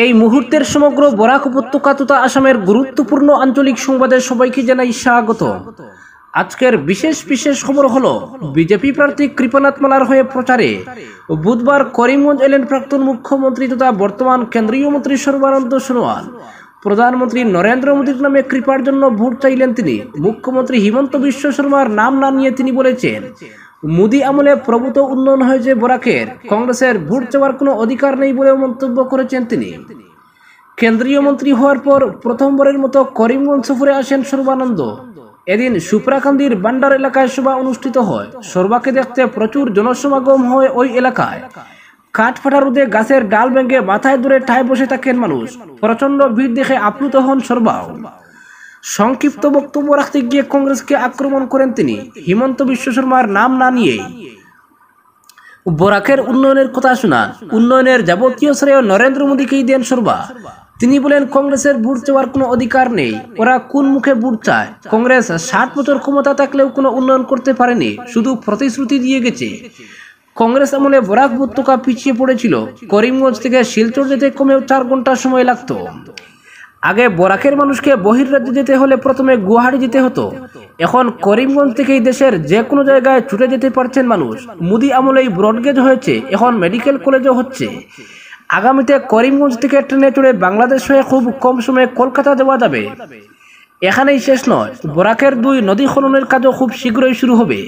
এই মুহূর্তের সমগ্র বরাক উপত্যকা তথা আসামের গুরুত্বপূর্ণ আঞ্চলিক সংবাদে সবাইকে জানাই স্বাগত। আজকের বিশেষ খবর হলো বিজেপি প্রার্থী কৃপানাথ মালার হয়ে প্রচারে বুধবার করিমগঞ্জ এলেন প্রাক্তন মুখ্যমন্ত্রী তথা বর্তমান কেন্দ্রীয় মন্ত্রী সর্বানন্দ সোনোয়াল। প্রধানমন্ত্রী নরেন্দ্র মোদীর নামে কৃপার জন্য ভোট চাইলেন তিনি। মুখ্যমন্ত্রী হিমন্ত বিশ্ব শর্মার নাম না নিয়ে তিনি বলেছেন, মোদী আমলে প্রভূত উন্নয়ন হয়েছে বরাকের, কংগ্রেসের ভোট চাওয়ার কোনো অধিকার নেই বলেও মন্তব্য করেছেন তিনি। কেন্দ্রীয় মন্ত্রী হওয়ার পর প্রথমবারের মতো করিমগঞ্জ সফরে আসেন সর্বানন্দ। এদিন সুপ্রাকান্দির বান্ডার এলাকায় সভা অনুষ্ঠিত হয়। সর্বাকে দেখতে প্রচুর জনসমাগম হয় ওই এলাকায়। কাঠফাটা রোদে গাছের ডাল ভেঙে মাথায় ধরে ঠায় বসে থাকেন মানুষ। প্রচন্ড ভিড় দেখে আপ্লুত হন সর্বাও। সংক্ষিপ্ত বক্তব্য রাখতে গিয়ে কংগ্রেসকে আক্রমণ করেন তিনি, হিমন্ত বিশ্ব শর্মার নাম না নিয়েই। বরাকের উন্নয়নের কথা শোনান, উন্নয়নের যাবতীয় শ্রেয় নরেন্দ্র মোদীকেই দেন সর্বা। তিনি বলেন, কংগ্রেসের ভোট চাওয়ার কোনো অধিকার নেই, ওরা কোন মুখে ভোট চায়? কংগ্রেস 60 বছর ক্ষমতা থাকলেও কোনো উন্নয়ন করতে পারেনি, শুধু প্রতিশ্রুতি দিয়ে গেছে। কংগ্রেস আমলে বরাক উপত্যকা পিছিয়ে পড়েছিল। করিমগঞ্জ থেকে শিলচর যেতে কমেও 4 ঘন্টা সময় লাগতো। আগে বরাকের মানুষকে বহির্রাজ্যে যেতে হলে প্রথমে গুয়াহাটি যেতে হতো। এখন করিমগঞ্জ থেকেই দেশের যে কোনো জায়গায় ছুটে যেতে পারছেন মানুষ। মোদী আমলেই ব্রডগেজ হয়েছে, এখন মেডিকেল কলেজও হচ্ছে। আগামীতে করিমগঞ্জ থেকে ট্রেনে চড়ে বাংলাদেশ হয়ে খুব কম সময়ে কলকাতা যাওয়া যাবে। এখানেই শেষ নয়, বরাকের 2 নদী খননের কাজও খুব শীঘ্রই শুরু হবে।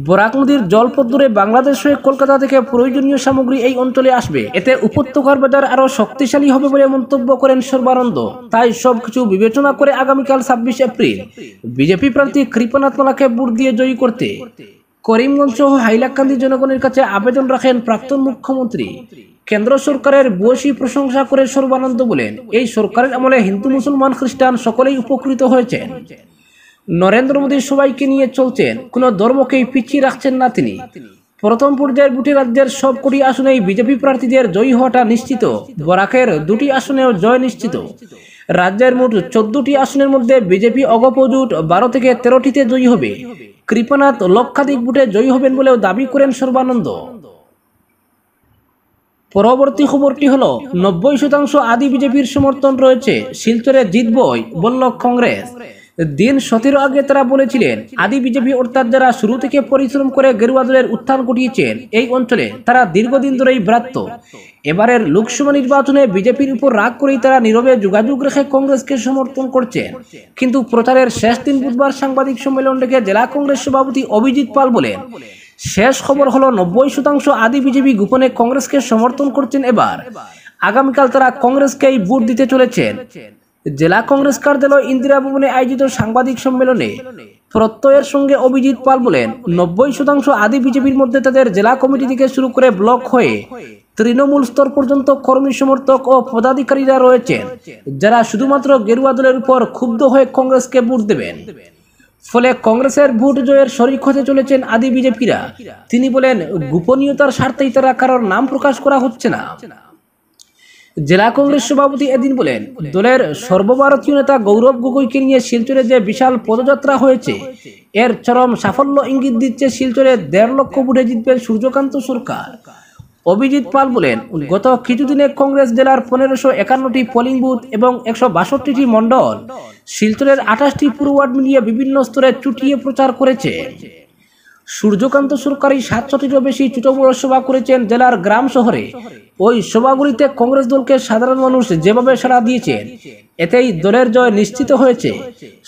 বরাক নদীর জলপথ ধরে বাংলাদেশ হয়ে কলকাতা থেকে প্রয়োজনীয় সামগ্রী এই অঞ্চলে আসবে। এতে উপত্যকার বাজার আরো শক্তিশালী হবে বলে মন্তব্য করেন সর্বানন্দ। তাই সবকিছু বিবেচনা করে আগামীকাল 26 এপ্রিল বিজেপি প্রার্থী কৃপানাথ মালাকে ভোট দিয়ে জয়ী করতে করিমগঞ্জ সহ হাইলাকান্দি জনগণের কাছে আবেদন রাখেন প্রাক্তন মুখ্যমন্ত্রী। কেন্দ্র সরকারের ভূয়সী প্রশংসা করে সর্বানন্দ বলেন, এই সরকারের আমলে হিন্দু মুসলমান খ্রিস্টান সকলেই উপকৃত হয়েছেন। নরেন্দ্র মোদী সবাইকে নিয়ে চলছেন, কোনো ধর্মকেই পিছিয়ে রাখছেন না তিনি। প্রথম পর্যায়ের ভোটে রাজ্যের সবকটি আসনেই বিজেপি প্রার্থীদের জয়ী হওয়াটা নিশ্চিত। বরাকের 2টি আসনেও জয় নিশ্চিত। রাজ্যের মোট 14টি আসনের মধ্যে বিজেপি অগপ জোট 12 থেকে 13টিতে জয়ী হবে। কৃপানাথ লক্ষাধিক ভোটে জয়ী হবেন বলেও দাবি করেন সর্বানন্দ। পরবর্তী খবরটি হলো 90% আদি বিজেপির সমর্থন রয়েছে, শিলচরে জিতবই বলল কংগ্রেস। দিন 17 আগে তারা বলেছিলেন, আদি বিজেপি অর্থাৎ যারা শুরু থেকে পরিশ্রম করে গেরুয়া দলের উত্থান ঘটিয়েছেন এই অঞ্চলে, তারা দীর্ঘদিন ধরেই ব্রাত্য। এবারের লোকসভা নির্বাচনে বিজেপির উপর রাগ করেই তারা নীরবে যোগাযোগ রেখে কংগ্রেসকে সমর্থন করছেন। কিন্তু প্রচারের শেষ দিন বুধবার সাংবাদিক সম্মেলন ডেকে জেলা কংগ্রেস সভাপতি অভিজিৎ পাল বলেন, শেষ খবর হলো 90% আদি বিজেপি গোপনে কংগ্রেসকে সমর্থন করছেন। এবার আগামীকাল তারা কংগ্রেসকেই ভোট দিতে চলেছেন। জেলা কংগ্রেস কার্যালয় ইন্দিরা ভবনে আয়োজিত সাংবাদিক সম্মেলনে প্রত্যয়ের সঙ্গে অভিজিৎ পাল বলেন, 90% আদি বিজেপির মধ্যে তাদের জেলা কমিটি থেকে শুরু করে ব্লক হয়ে তৃণমূল স্তর পর্যন্ত কর্মী সমর্থক ও পদাধিকারীরা রয়েছেন, যারা শুধুমাত্র গেরুয়া দলের উপর ক্ষুব্ধ হয়ে কংগ্রেসকে ভোট দেবেন। ফলে কংগ্রেসের ভোট জয়ের শরিক হতে চলেছেন আদি বিজেপিরা। তিনি বলেন, গোপনীয়তার স্বার্থেই তারা কারোর নাম প্রকাশ করা হচ্ছে না। জেলা কংগ্রেস সভাপতি এদিন বলেন, দলের সর্বভারতীয় নেতা গৌরব গগৈকে নিয়ে শিলচরে যে বিশাল পদযাত্রা হয়েছে, এর চরম সাফল্য ইঙ্গিত দিচ্ছে শিলচরে 1.5 লক্ষ ভোটে জিতবেন সূর্যকান্ত সরকার। অভিজিৎ পাল বলেন, গত কিছুদিনে কংগ্রেস জেলার 1551টি পোলিং বুথ এবং 162টি মণ্ডল, শিলচরের 28টি পুর ওয়ার্ড মিলিয়ে বিভিন্ন স্তরে চুটিয়ে প্রচার করেছে। সূর্যকান্ত সরকারি 700টিরও বেশি ছোট বড় সভা করেছেন জেলার গ্রাম শহরে। ওই সভাগুলিতে কংগ্রেস দলকে সাধারণ মানুষ যেভাবে সাড়া দিয়েছেন, এতেই দলের জয় নিশ্চিত হয়েছে।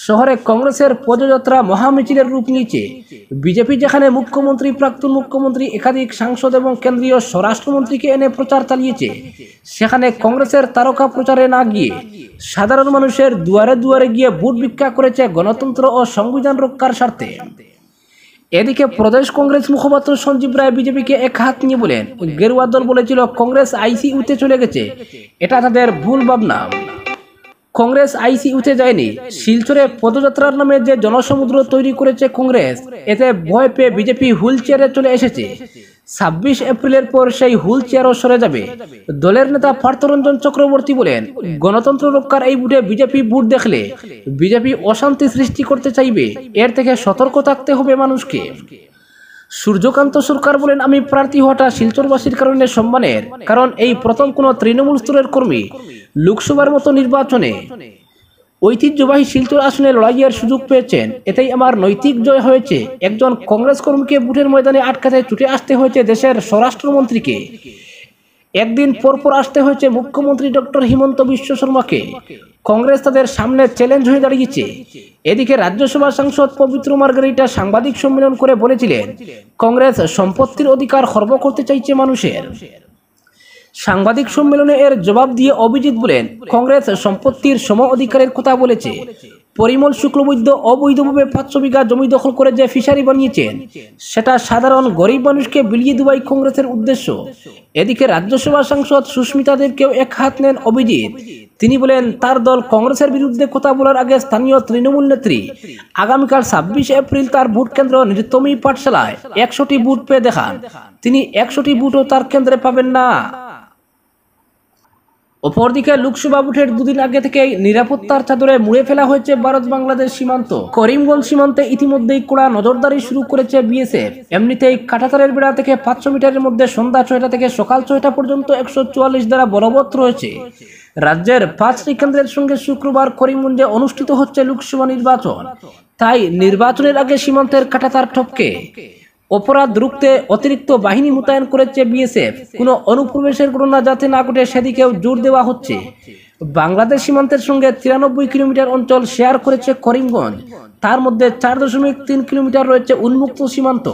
শহরে কংগ্রেসের পদযাত্রা মহামিছিলের রূপ নিয়েছে। বিজেপি যেখানে মুখ্যমন্ত্রী, প্রাক্তন মুখ্যমন্ত্রী, একাধিক সাংসদ এবং কেন্দ্রীয় স্বরাষ্ট্রমন্ত্রীকে এনে প্রচার চালিয়েছে, সেখানে কংগ্রেসের তারকা প্রচারে না গিয়ে সাধারণ মানুষের দুয়ারে দুয়ারে গিয়ে ভোট ভিক্ষা করেছে গণতন্ত্র ও সংবিধান রক্ষার স্বার্থে। এদিকে প্রদেশ কংগ্রেস মুখপাত্র সঞ্জীব রায় বিজেপিকে এক হাত নিয়ে বলেন, গেরুয়া দল বলেছিল কংগ্রেস আইসিইউতে চলে গেছে, এটা তাদের ভুল ভাবনা। কংগ্রেস আইসিইউতে যায়নি। শিলচরে পদযাত্রার নামে যে জনসমুদ্র তৈরি করেছে কংগ্রেস, এতে ভয় পেয়ে বিজেপি হুইল চেয়ারে চলে এসেছে। 26 এপ্রিলের পর সেই হুইল চেয়ারও সরে যাবে। দলের নেতা পার্থরঞ্জন চক্রবর্তী বলেন, গণতন্ত্র রক্ষার এই ভোটে বিজেপি ভোট দেখলে বিজেপি অশান্তি সৃষ্টি করতে চাইবে, এর থেকে সতর্ক থাকতে হবে মানুষকে। সূর্যকান্ত সরকার বলেন, আমি প্রার্থী হওয়াটা শিলচরবাসীর কারণে সম্মানের, কারণ এই প্রথম কোনো তৃণমূল স্তরের কর্মী লোকসভার মতো নির্বাচনে ঐতিহ্যবাহী শিলচর আসনে লড়াইয়ের সুযোগ পেয়েছেন। এটাই আমার নৈতিক জয় হয়েছে। একজন কংগ্রেস কর্মীকে ভোটের ময়দানে আটকাতে ছুটে আসতে হয়েছে দেশের স্বরাষ্ট্রমন্ত্রীকে, একদিন পরপর আসতে হয়েছে মুখ্যমন্ত্রী ডক্টর হিমন্ত বিশ্ব শর্মাকে। কংগ্রেস তাদের সামনে চ্যালেঞ্জ হয়ে দাঁড়িয়েছে। এদিকে রাজ্যসভা সাংসদ পবিত্র মার্গারিটা সাংবাদিক সম্মেলন করে বলেছিলেন, কংগ্রেস সম্পত্তির অধিকার খর্ব করতে চাইছে মানুষের। সাংবাদিক সম্মেলনে এর জবাব দিয়ে অভিজিৎ বলেন, কংগ্রেস সম্পত্তির সম অধিকারের কথা বলেছে। পরিমল শুক্লবৈদ্য অবৈধভাবে 500 বিঘা জমি দখল করে যে ফিশারি বানিয়েছেন, সেটা সাধারণ গরিব মানুষকে বিলিয়ে দেওয়াই কংগ্রেসের উদ্দেশ্য। এদিকে রাজ্যসভা সাংসদ সুস্মিতা দেবকেও এক হাত নেন অভিজিৎ। তিনি বলেন, তার দল কংগ্রেসের বিরুদ্ধে কথা বলার আগে স্থানীয় তৃণমূল নেত্রী আগামীকাল 26 এপ্রিল তার ভোট কেন্দ্র নির্তমী পাঠশালায় 100টি ভোট পেয়ে দেখান। তিনি 100টি ভোটও তার কেন্দ্রে পাবেন না। অপরদিকে লোকসভা ভোটের দুদিন আগে থেকেই নিরাপত্তার চাদরে মুড়ে ফেলা হয়েছে ভারত বাংলাদেশ সীমান্ত। করিমগঞ্জ সীমান্তে ইতিমধ্যেই কড়া নজরদারি শুরু করেছে বিএসএফ। এমনিতেই কাঁটাতারের বেড়া থেকে 500 মিটারের মধ্যে সন্ধ্যা 6টা থেকে সকাল 6টা পর্যন্ত 144 দ্বারা বলবৎ রয়েছে। রাজ্যের 5টি কেন্দ্রের সঙ্গে শুক্রবার করিমগঞ্জে অনুষ্ঠিত হচ্ছে লোকসভা নির্বাচন। তাই নির্বাচনের আগে সীমান্তের কাঁটাতার টপকে অপরাধ রুখতে অতিরিক্ত বাহিনী মোতায়েন করেছে বিএসএফ। কোনো অনুপ্রবেশের ঘটনা যাতে না ঘটে সেদিকেও জোর দেওয়া হচ্ছে। বাংলাদেশ সীমান্তের সঙ্গে 93 কিলোমিটার অঞ্চল শেয়ার করেছে করিমগঞ্জ। তার মধ্যে 4.3 কিলোমিটার রয়েছে উন্মুক্ত সীমান্ত।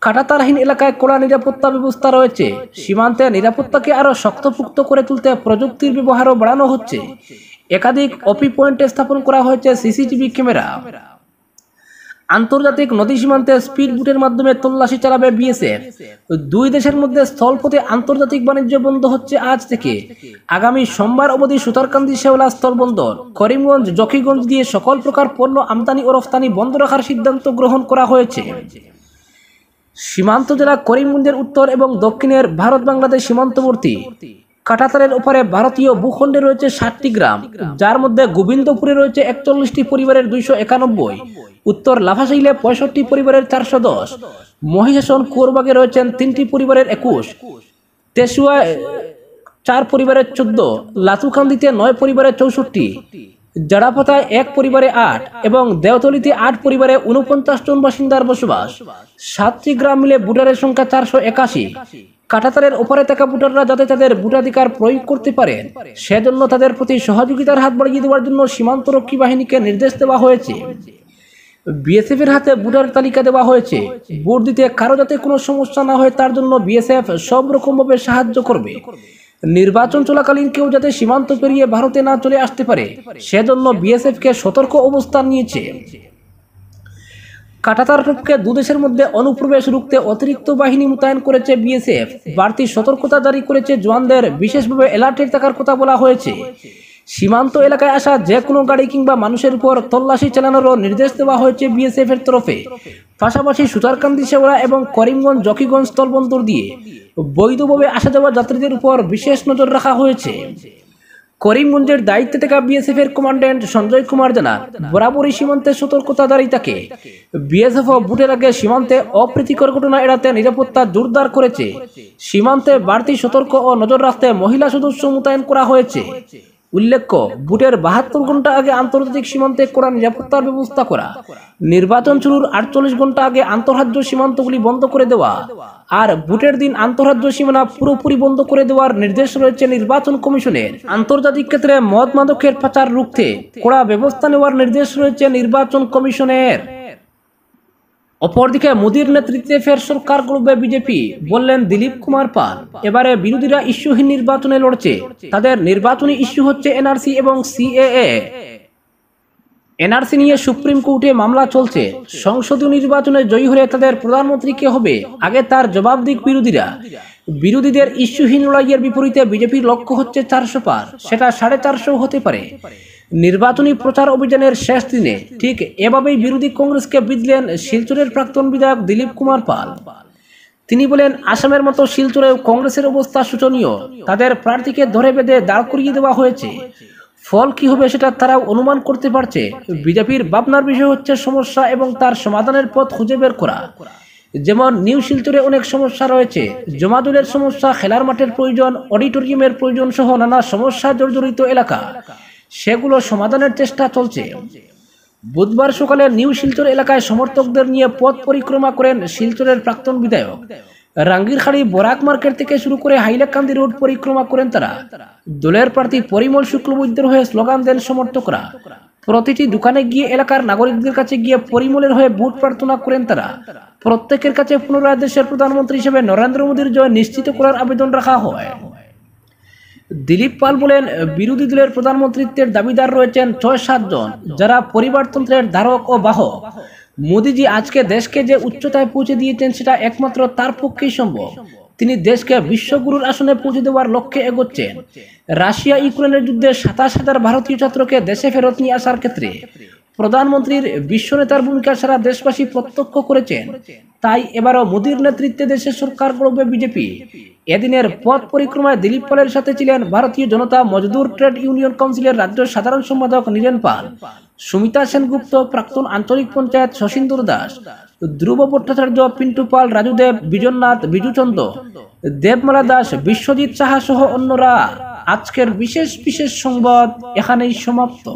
কাঁটাতারহীন এলাকায় কড়া নিরাপত্তা ব্যবস্থা রয়েছে। সীমান্তে নিরাপত্তাকে আরও শক্তপোক্ত করে তুলতে প্রযুক্তির ব্যবহারও বাড়ানো হচ্ছে। একাধিক অপি পয়েন্টে স্থাপন করা হয়েছে সিসিটিভি ক্যামেরা। আন্তর্জাতিক নদী সীমান্তে স্পিড বুটের মাধ্যমে তল্লাশি চালাবে বিএসএফ। দুই দেশের মধ্যে স্থলপথে আন্তর্জাতিক বাণিজ্য বন্ধ হচ্ছে আজ থেকে। আগামী সোমবার অবধি সুতারকান্দি শেওলা স্থলবন্দর, করিমগঞ্জ, জকিগঞ্জ দিয়ে সকল প্রকার পণ্য আমদানি ও রফতানি বন্ধ রাখার সিদ্ধান্ত গ্রহণ করা হয়েছে। সীমান্ত জেলা করিমগঞ্জের উত্তর এবং দক্ষিণের ভারত বাংলাদেশ সীমান্তবর্তী কাঁটাতারের ওপারে ভারতীয় ভূখণ্ডে রয়েছে 60টি গ্রাম, যার মধ্যে গোবিন্দপুরে রয়েছে 41টি পরিবারের 291, উত্তর লাফাশাইলে 65 পরিবারের 410, মহিষাসন কুয়ারবাগে রয়েছেন 3টি পরিবারের 21, তেসুয়ায় 4 পরিবারের 14, লাতুকান্দিতে 9 পরিবারের 64, জাড়াপাতায় 1 পরিবারে 8 এবং দেওতলিতে 8 পরিবারে 49 জন বাসিন্দার বসবাস। 7টি গ্রাম মিলে ভোটারের সংখ্যা 481। কাঁটাতারের ওপারে থাকা ভোটাররা যাতে তাদের ভোটাধিকার প্রয়োগ করতে পারেন, সেজন্য তাদের প্রতি সহযোগিতার হাত বাড়িয়ে দেওয়ার জন্য সীমান্তরক্ষী বাহিনীকে নির্দেশ দেওয়া হয়েছে। বিএসএফ এর হাতে ভোটার তালিকা দেওয়া হয়েছে। ভোট দিতে কারো যাতে কোনো সমস্যা না হয় তার জন্য বিএসএফ সব রকমভাবে সাহায্য করবে। নির্বাচন চলাকালীন কেউ যাতে সীমান্ত পেরিয়ে ভারতে না চলে আসতে পারে, সেজন্য বিএসএফ কে সতর্ক অবস্থান নিয়েছে। কাঁটাতার টপকে দুদেশের মধ্যে অনুপ্রবেশ রুখতে অতিরিক্ত বাহিনী মোতায়েন করেছে বিএসএফ। বাড়তি সতর্কতা জারি করেছে জওয়ানদের, বিশেষভাবে অ্যালার্টের থাকার কথা বলা হয়েছে। সীমান্ত এলাকায় আসা যে কোনো গাড়ি কিংবা মানুষের উপর তল্লাশি চালানোরও নির্দেশ দেওয়া হয়েছে বিএসএফ এর তরফে। পাশাপাশি সুতারকান্দি শেওড়া এবং করিমগঞ্জ জকিগঞ্জ স্থলবন্দর দিয়ে বৈধভাবে আসা যাওয়া যাত্রীদের উপর বিশেষ নজর রাখা হয়েছে। করিমগঞ্জের দায়িত্বে থাকা বিএসএফ এর কমান্ড্যান্ট সঞ্জয় কুমার জানান, বরাবরই সীমান্তে সতর্কতা জারি থাকে। বিএসএফ ভোটের আগে সীমান্তে অপ্রীতিকর ঘটনা এড়াতে নিরাপত্তা জোরদার করেছে। সীমান্তে বাড়তি সতর্ক ও নজর রাখতে মহিলা সদস্য মোতায়েন করা হয়েছে। উল্লেখ্য, ভোটের 72 ঘন্টা আগে আন্তর্জাতিক সীমান্তে কড়া নিরাপত্তার ব্যবস্থা করা, নির্বাচন শুরুর 48 ঘন্টা আগে আন্তঃরাজ্য সীমান্তগুলি বন্ধ করে দেওয়া আর ভোটের দিন আন্তঃরাজ্য সীমানা পুরোপুরি বন্ধ করে দেওয়ার নির্দেশ রয়েছে নির্বাচন কমিশনের। আন্তর্জাতিক ক্ষেত্রে মদ মাদকের পাচার রুখতে কড়া ব্যবস্থা নেওয়ার নির্দেশ রয়েছে নির্বাচন কমিশনের। অপরদিকে মোদীর নেতৃত্বে ফের সরকার গড়বে বিজেপি, বললেন দিলীপ কুমার পাল। এবারে বিরোধীরা ইস্যুহীন নির্বাচনে লড়ছে। তাদের নির্বাচনী ইস্যু হচ্ছে এনআরসি এবং সিএএ। এনআরসি নিয়ে সুপ্রিম কোর্টে মামলা চলছে। সংসদীয় নির্বাচনে জয়ী হলে তাদের প্রধানমন্ত্রী কে হবে, আগে তার জবাব দিক বিরোধীরা। বিরোধীদের ইস্যুহীন লড়াইয়ের বিপরীতে বিজেপির লক্ষ্য হচ্ছে 400 পার, সেটা 450 হতে পারে। নির্বাচনী প্রচার অভিযানের শেষ দিনে ঠিক এভাবেই বিরোধী কংগ্রেসকে বিঁধলেন শিলচরের প্রাক্তন বিধায়ক দিলীপ কুমার পাল। তিনি বলেন, আসামের মতো শিলচরেও কংগ্রেসের অবস্থা শোচনীয়। তাদের প্রার্থীকে ধরে বেঁধে দাঁড় করিয়ে দেওয়া হয়েছে। ফল কি হবে সেটা তারাও অনুমান করতে পারছে। বিজেপির ভাবনার বিষয় হচ্ছে সমস্যা এবং তার সমাধানের পথ খুঁজে বের করা। যেমন নিউ শিলচরে অনেক সমস্যা রয়েছে, জমাদুলের সমস্যা, খেলার মাঠের প্রয়োজন, অডিটোরিয়ামের প্রয়োজন সহ নানা সমস্যা জর্জরিত এলাকা, সেগুলো সমাধানের চেষ্টা চলছে। বুধবার সকালে নিউ শিলচর এলাকায় সমর্থকদের নিয়ে পথ পরিক্রমা করেন শিলচরের প্রাক্তন বিধায়ক। রাঙ্গিরখাড়ি বরাক মার্কেট থেকে শুরু করে হাইলাকান্দি রোড পরিক্রমা করেন তারা। দলের প্রার্থী পরিমল শুক্লবৈদ্যের হয়ে স্লোগান দেন সমর্থকরা। প্রতিটি দোকানে গিয়ে এলাকার নাগরিকদের কাছে গিয়ে পরিমলের হয়ে ভোট প্রার্থনা করেন তারা। প্রত্যেকের কাছে পুনরায় দেশের প্রধানমন্ত্রী হিসেবে নরেন্দ্র মোদীর জয় নিশ্চিত করার আবেদন রাখা হয়। দিলীপ পাল বলেন, বিরোধী দলের প্রধানমন্ত্রীত্বের দাবিদার রয়েছেন ৬-৭ জন, যারা পরিবারতন্ত্রের ধারক ও বাহক। মোদীজি আজকে দেশকে যে উচ্চতায় পৌঁছে দিয়েছেন সেটা একমাত্র তার পক্ষেই সম্ভব। তিনি দেশকে বিশ্বগুরুর আসনে পৌঁছে দেওয়ার লক্ষ্যে এগোচ্ছেন। রাশিয়া ইউক্রেনের যুদ্ধে ২৭,০০০ ভারতীয় ছাত্রকে দেশে ফেরত নিয়ে আসার ক্ষেত্রে প্রধানমন্ত্রীর বিশ্বনেতার ভূমিকা সারা দেশবাসী প্রত্যক্ষ করেছেন। তাই এবারও মোদীর নেতৃত্বে দেশের সরকার গড়বে বিজেপি। এদিনের পথ পরিক্রমায় দিলীপ পালের সাথে ছিলেন ভারতীয় জনতা মজদুর ট্রেড ইউনিয়ন কাউন্সিলের রাজ্য সাধারণ সম্পাদক নীরেন পাল, সুমিতা সেনগুপ্ত, প্রাক্তন আঞ্চলিক পঞ্চায়েত শশীন্দর দাস, ধ্রুব ভট্টাচার্য, পিন্টু পাল, রাজু দেব, বিজননাথ, বিজুচন্দ্র, দেবমালা দাস, বিশ্বজিৎ সাহা সহ অন্যরা। আজকের বিশেষ সংবাদ এখানেই সমাপ্ত।